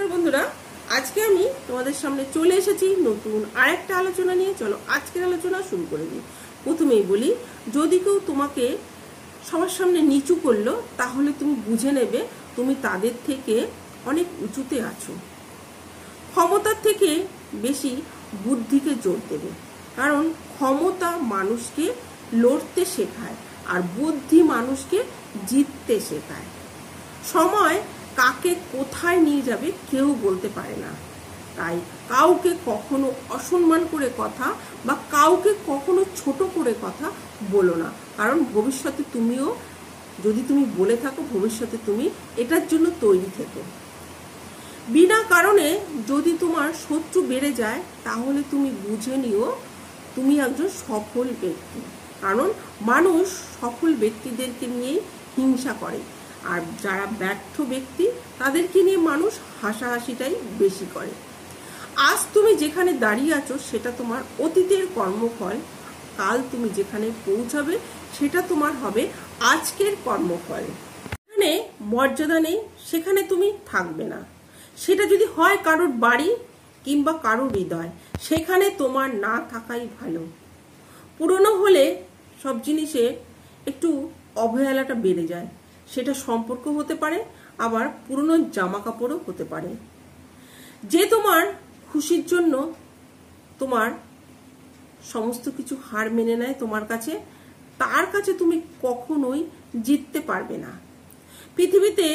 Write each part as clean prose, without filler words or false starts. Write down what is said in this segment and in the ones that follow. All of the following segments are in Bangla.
বন্ধুরা, আজকে আমি তোমাদের সামনে চলে এসেছি নতুন আরেকটা আলোচনা নিয়ে। চলো আজকের আলোচনা শুরু করে দিই। প্রথমেই বলি, যদি কেউ তোমাকে সবার সামনে নিচু করলো, তাহলে তুমি বুঝে নেবে তুমি তাদের থেকে অনেক উঁচুতে আছো। ক্ষমতার থেকে বেশি বুদ্ধিকে জোর দেবে, কারণ ক্ষমতা মানুষকে লড়তে শেখায় আর বুদ্ধি মানুষকে জিততে শেখায়। সময় কাকে কোথায় নিয়ে যাবে কেউ বলতে পারে না, তাই কাউকে কখনো অসম্মান করে কথা বা কাউকে কখনো ছোট করে কথা বলো না, কারণ ভবিষ্যতে তুমিও যদি তুমি বলে থাকো, ভবিষ্যতে তুমি এটার জন্য তৈরি থেকো। বিনা কারণে যদি তোমার শত্রু বেড়ে যায়, তাহলে তুমি বুঝে নিও তুমি একজন সফল ব্যক্তি, কারণ মানুষ সফল ব্যক্তিদেরকে নিয়েই হিংসা করে, আর যারা ব্যর্থ ব্যক্তি তাদেরকে নিয়ে মানুষ হাসাহাসিটাই বেশি করে। আজ তুমি যেখানে দাঁড়িয়ে আছো সেটা তোমার অতীতের কর্মফল, কাল তুমি যেখানে পৌঁছাবে সেটা তোমার হবে আজকের কর্মফল। যেখানে মর্যাদা নেই সেখানে তুমি থাকবে না, সেটা যদি হয় কারোর বাড়ি কিংবা কারোর হৃদয়, সেখানে তোমার না থাকাই ভালো। পুরনো হলে সব জিনিসে একটু অবহেলাটা বেড়ে যায়, সেটা সম্পর্ক হতে পারে, আবার পুরনো জামা কাপড়ও হতে পারে। যে তোমার খুশির জন্য তোমার সমস্ত কিছু হার মেনে নেয় তোমার কাছে, তার কাছে তুমি কখনোই জিততে পারবে না। পৃথিবীতে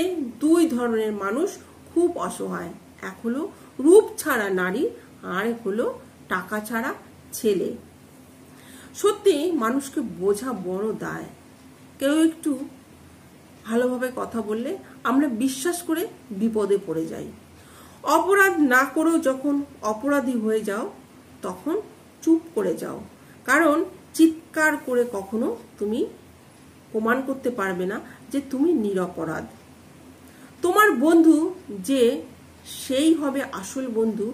দুই ধরনের মানুষ খুব অসহায়, এক হলো রূপ ছাড়া নারী, আর এক হলো টাকা ছাড়া ছেলে। সত্যি মানুষকে বোঝা বড় দায়। কেউ একটু ভালোভাবে কথা বললে আমরা বিশ্বাস করে বিপদে পড়ে যাই। অপরাধ না করেও যখন অপরাধী হয়ে যাও, তখন চুপ করে যাও, কারণ চিৎকার করে কখনো তুমি প্রমাণ করতে পারবে না যে তুমি নিরপরাধ। তোমার বন্ধু যে সেই হবে আসল বন্ধু,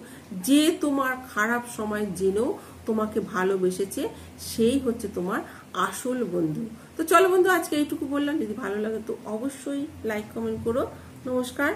যে তোমার খারাপ সময় জেনেও তোমাকে ভালোবেসেছে, সেই হচ্ছে তোমার আসল বন্ধু। তো চলো বন্ধু, আজকে এইটুকু বললাম। যদি ভালো লাগে তো অবশ্যই লাইক কমেন্ট করো। নমস্কার।